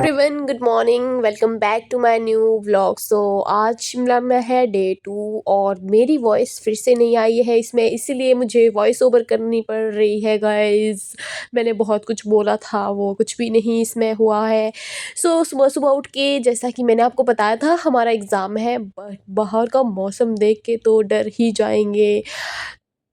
Everyone, good morning. Welcome back to my new vlog. आज शिमला में है डे 2 और मेरी वॉइस फिर से नहीं आई है इसमें, इसीलिए मुझे वॉइस ओवर करनी पड़ रही है गाइस। मैंने बहुत कुछ बोला था, वो कुछ भी नहीं इसमें हुआ है। सुबह सुबह उठ के, जैसा कि मैंने आपको बताया था, हमारा एग्ज़ाम है, बट बाहर का मौसम देख के तो डर ही जाएंगे।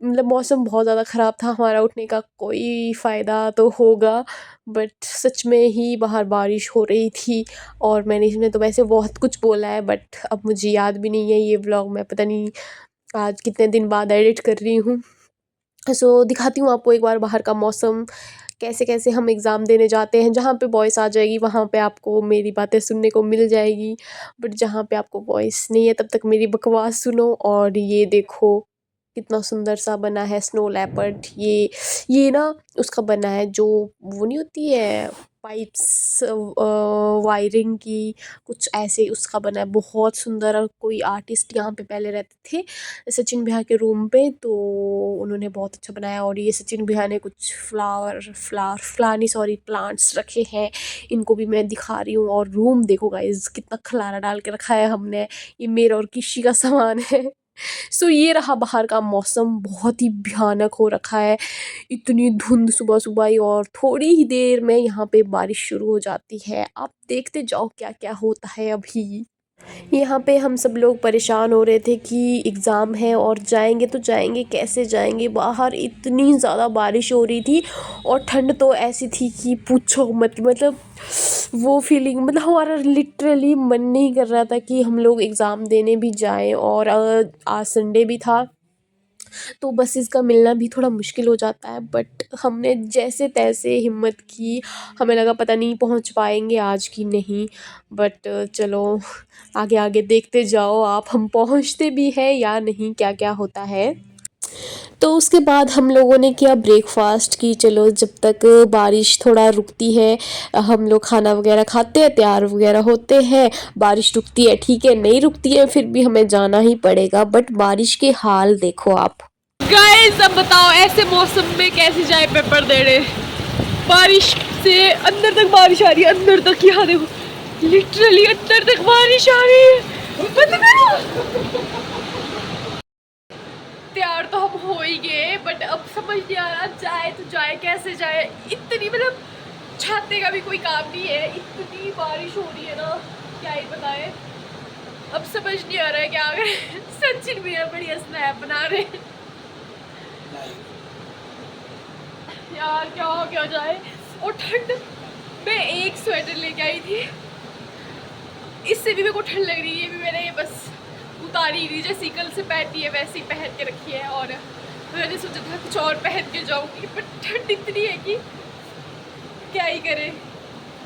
मतलब मौसम बहुत ज़्यादा ख़राब था, हमारा उठने का कोई फ़ायदा तो होगा, बट सच में ही बाहर बारिश हो रही थी। और मैंने इसमें तो वैसे बहुत कुछ बोला है, बट अब मुझे याद भी नहीं है ये व्लॉग। मैं पता नहीं आज कितने दिन बाद एडिट कर रही हूँ। दिखाती हूँ आपको एक बार बाहर का मौसम, कैसे कैसे हम एग्ज़ाम देने जाते हैं। जहाँ पे वॉइस आ जाएगी वहाँ पे आपको मेरी बातें सुनने को मिल जाएगी, बट जहाँ पे आपको वॉइस नहीं है तब तक मेरी बकवास सुनो। और ये देखो कितना सुंदर सा बना है स्नो लेपर्ड। ये ना उसका बना है, जो वो नहीं होती है पाइप्स वायरिंग की, कुछ ऐसे उसका बना है, बहुत सुंदर। और कोई आर्टिस्ट यहाँ पे पहले रहते थे सचिन भैया के रूम पे, तो उन्होंने बहुत अच्छा बनाया। और ये सचिन भैया ने कुछ फ्लावर नहीं, सॉरी, प्लांट्स रखे हैं, इनको भी मैं दिखा रही हूँ। और रूम देखो गाइज, कितना खलारा डाल के रखा है हमने, ये मेरा और किसी का सामान है। ये रहा बाहर का मौसम, बहुत ही भयानक हो रखा है। इतनी धुंध सुबह सुबह ही, और थोड़ी ही देर में यहाँ पे बारिश शुरू हो जाती है। आप देखते जाओ क्या क्या होता है अभी। यहाँ पे हम सब लोग परेशान हो रहे थे कि एग्ज़ाम है और जाएंगे तो जाएंगे कैसे, जाएंगे बाहर इतनी ज़्यादा बारिश हो रही थी। और ठंड तो ऐसी थी कि पूछो मत। मतलब वो फीलिंग, मतलब हमारा लिटरली मन नहीं कर रहा था कि हम लोग एग्ज़ाम देने भी जाएं। और आज संडे भी था, तो बसेस का मिलना भी थोड़ा मुश्किल हो जाता है, बट हमने जैसे तैसे हिम्मत की। हमें लगा पता नहीं पहुंच पाएंगे आज की नहीं, बट चलो आगे आगे देखते जाओ आप, हम पहुंचते भी हैं या नहीं, क्या क्या होता है। तो उसके बाद हम लोगों ने किया ब्रेकफास्ट की, चलो जब तक बारिश थोड़ा रुकती है हम लोग खाना वगैरह खाते हैं, तैयार वगैरह होते हैं। बारिश रुकती है ठीक है, नहीं रुकती है फिर भी हमें जाना ही पड़ेगा। बट बारिश के हाल देखो आप गाइस, अब बताओ ऐसे मौसम में कैसे जाए पेपर देने। बारिश से अंदर तक बारिश आ रही है, अंदर तक, यहाँ देखो लिटरली अंदर तक बारिश आ रही है। बंद करो। तैयार तो हम हो ही गए, बट अब समझ नहीं आ रहा जाए तो जाए कैसे जाए। इतनी, मतलब छाते का भी कोई काम नहीं है, इतनी बारिश हो रही है ना, क्या ही बताए। अब समझ नहीं आ रहा है क्या करें। सचिन भैया बढ़िया स्नैप बना रहे हैं यार, क्या जाए। और ठंड में एक स्वेटर लेके आई थी, इससे भी मेरे को ठंड लग रही है। ये भी मैंने बस उतारी थी, जैसी कल से पहनती है वैसे ही पहन के रखी है। और मैंने सोचा था कुछ और पहन के जाऊंगी, पर ठंड इतनी है कि क्या ही करे,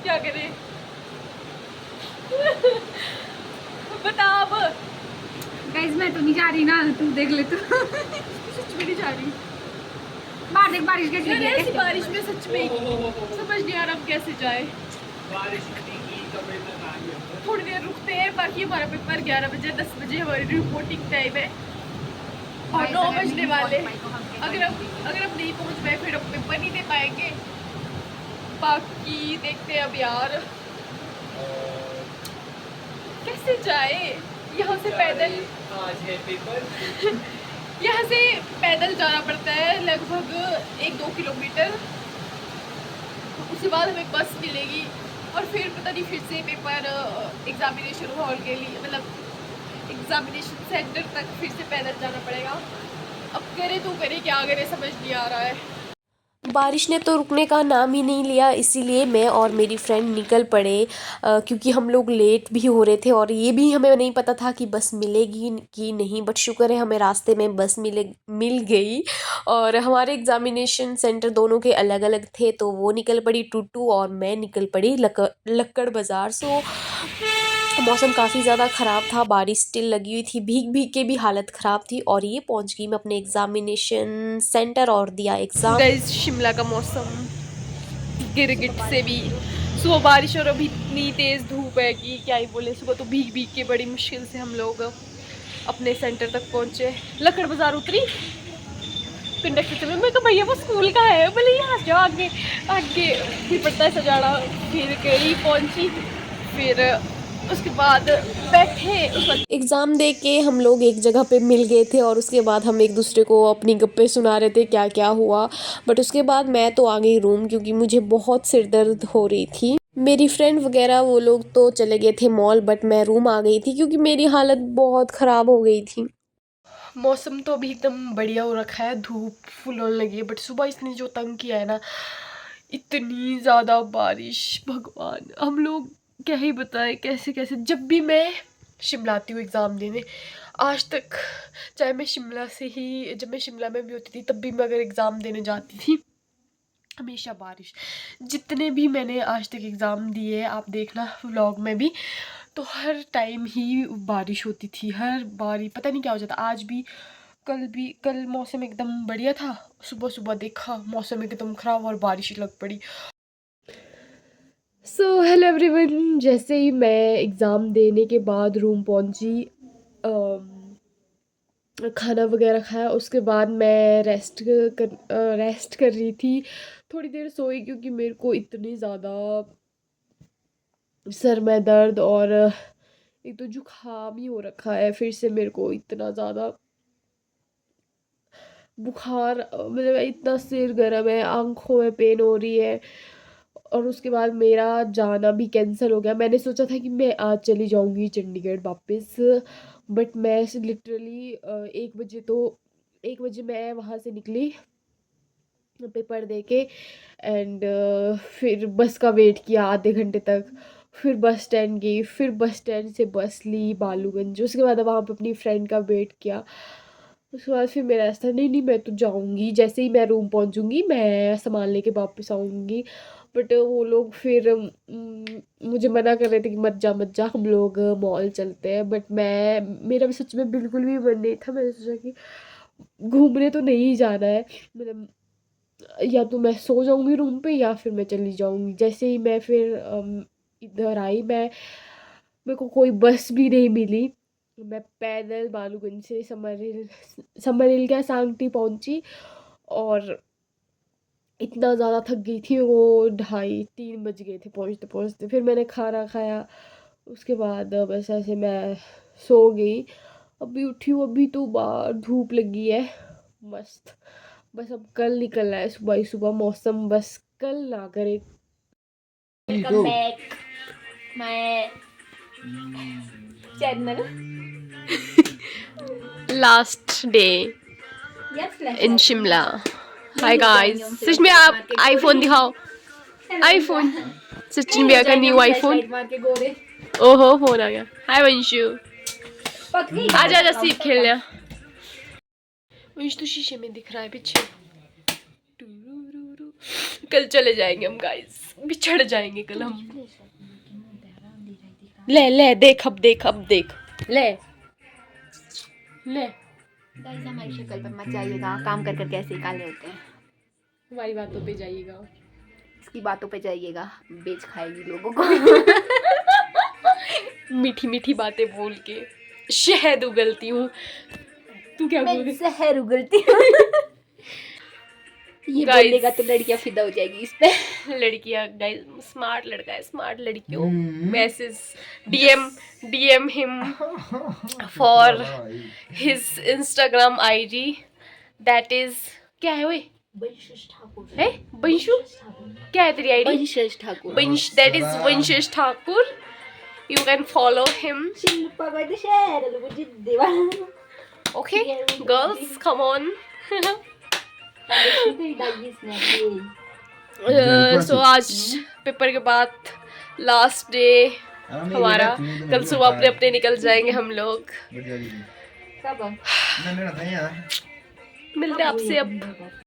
क्या करे। बता अब। गाइस मैं तो नहीं जा रही ना, तू देख ले। तू सच में नहीं जा रही बाहर देख बारिश कैसी यार, है। ऐसी बारिश में सच में समझ नहीं आ रहा अब कैसे जाए। थोड़ी देर रुकते हैं, बाकी हमारा पेपर 11 बजे 10 बजे हमारी रिपोर्टिंग टाइम है और 9 बजने वाले। अगर हम नहीं पहुंच पाए फिर हम पेपर नहीं दे पाएंगे। बाकी देखते हैं अब यार कैसे जाए। यहाँ से पैदल आज है पेपर। यहाँ से पैदल जाना पड़ता है लगभग 1-2 किलोमीटर। उसके बाद हमें बस मिलेगी और फिर पता नहीं फिर से पेपर एग्जामिनेशन हॉल के लिए, मतलब एग्जामिनेशन सेंटर तक फिर से पैदल जाना पड़ेगा। अब करे तो करे क्या करे, समझ नहीं आ रहा है। बारिश ने तो रुकने का नाम ही नहीं लिया, इसीलिए मैं और मेरी फ्रेंड निकल पड़े, क्योंकि हम लोग लेट भी हो रहे थे। और ये भी हमें नहीं पता था कि बस मिलेगी कि नहीं, बट शुक्र है हमें रास्ते में बस मिल गई। और हमारे एग्जामिनेशन सेंटर दोनों के अलग अलग थे, तो वो निकल पड़ी टूटू और मैं निकल पड़ी लक्कड़ बाज़ार। मौसम काफ़ी ज़्यादा ख़राब था, बारिश स्टिल लगी हुई थी, भीग भीग के भी हालत ख़राब थी। और ये पहुंच गई मैं अपने एग्जामिनेशन सेंटर और दिया एग्ज़ाम। गाइस, शिमला का मौसम गिरगिट से भी, सुबह बारिश और अभी इतनी तेज़ धूप है कि क्या ही बोले। सुबह तो भीग भीग के बड़ी मुश्किल से हम लोग अपने सेंटर तक पहुँचे। लक्कड़ बाज़ार उतरी कंडक्टर से मैं कहा भैया वो स्कूल का है, बोले यहाँ जाओ आगे आगे। फिर पड़ता है सजाड़ा, फिर गई पहुंची, फिर उसके बाद बैठे। उस वक्त एग्ज़ाम दे के हम लोग एक जगह पे मिल गए थे और उसके बाद हम एक दूसरे को अपनी गप्पे सुना रहे थे क्या क्या हुआ। बट उसके बाद मैं तो आ गई रूम क्योंकि मुझे बहुत सिर दर्द हो रही थी। मेरी फ्रेंड वगैरह वो लोग तो चले गए थे मॉल, बट मैं रूम आ गई थी क्योंकि मेरी हालत बहुत ख़राब हो गई थी। मौसम तो अभी एकदम बढ़िया हो रखा है, धूप फुल होने लगी है, बट सुबह इसने जो तंग किया है ना, इतनी ज़्यादा बारिश, भगवान हम लोग क्या ही बताएं कैसे कैसे। जब भी मैं शिमला आती हूँ एग्ज़ाम देने, आज तक चाहे मैं शिमला से ही, जब मैं शिमला में भी होती थी तब भी मैं अगर एग्ज़ाम देने जाती थी हमेशा बारिश। जितने भी मैंने आज तक एग्ज़ाम दिए आप देखना व्लॉग में भी, तो हर टाइम ही बारिश होती थी, हर बार ही पता नहीं क्या हो जाता। आज भी कल मौसम एकदम बढ़िया था, सुबह सुबह देखा मौसम एकदम ख़राब और बारिश लग पड़ी। सो हेलो एवरीवन, जैसे ही मैं एग्ज़ाम देने के बाद रूम पहुंची, खाना वगैरह खाया, उसके बाद मैं रेस्ट कर रही थी। थोड़ी देर सोई क्योंकि मेरे को इतनी ज़्यादा सर में दर्द और एक तो जुकाम ही हो रखा है, फिर से मेरे को इतना ज़्यादा बुखार, मतलब इतना सिर गर्म है, आंखों में पेन हो रही है। और उसके बाद मेरा जाना भी कैंसिल हो गया। मैंने सोचा था कि मैं आज चली जाऊंगी चंडीगढ़ वापस, बट मैं लिटरली 1 बजे मैं वहाँ से निकली पेपर दे के, एंड फिर बस का वेट किया आधे घंटे तक, फिर बस स्टैंड गई, फिर बस स्टैंड से बस ली बालूगंज, उसके बाद वहाँ पे अपनी फ्रेंड का वेट किया। उसके बाद फिर मेरा ऐसा नहीं मैं तो जाऊँगी, जैसे ही मैं रूम पहुँचूँगी मैं सामान लेके वापस आऊँगी। बट वो लोग फिर मुझे मना कर रहे थे कि मत जा हम लोग मॉल चलते हैं, बट मेरा भी सच में बिल्कुल भी मन नहीं था। मैंने सोचा कि घूमने तो नहीं जाना है, मतलब या तो मैं सो जाऊंगी रूम पे या फिर मैं चली जाऊंगी। जैसे ही मैं फिर इधर आई, मेरे को कोई बस भी नहीं मिली, मैं पैदल बालूगंज से समर हिल क्या सांगटी पहुंची, और इतना ज़्यादा थक गई थी, वो 2:30-3 बज गए थे पहुंचते पहुंचते। फिर मैंने खाना खाया, उसके बाद बस ऐसे मैं सो गई। अभी उठी हूँ, अभी तो बाहर धूप लगी है मस्त। बस अब कल निकलना है सुबह ही सुबह, मौसम बस कल ना करे। Welcome back my channel. Last day in Shimla. Hi guys, सच में आप आईफोन दिखाओ, आईफोन सचिन भैया का न्यू आईफोन। ओहो फोन आ गया। हाय वंशु, आजा आजा सीप खेल लिया। वंशु तो शीशे में दिख रहा है पीछे। कल चले जाएंगे हम गाइस, बिछड़ जाएंगे कल हम। ले देख अब देख ले गाइस हमारी शक्ल पर मत जाइएगा, काम कर कर कैसे काले होते हैं। हमारी बातों पे जाइएगा, इसकी बातों पे जाइएगा, बेच खाएगी लोगों को। मीठी मीठी बातें बोल के शहद उगलती हूँ। तू क्या बोल रही? शहर उगलती हूँ। ये Guys, बोलेगा तो लड़कियां फिदा हो जाएगी इस पे। लड़कियां गाइस, स्मार्ट लड़का है, स्मार्ट लड़कियों message DM him for his Instagram ID, that is क्या है ओए है बंशु, क्या है तेरी आईडी? वंशज Thakur. Bansh, that is Vanshish Thakur. You can follow him. Okay, girls, come on. So आज पेपर के बाद लास्ट डे हमारा, कल सुबह अपने अपने निकल जाएंगे हम लोग। मिलते हैं आपसे अब।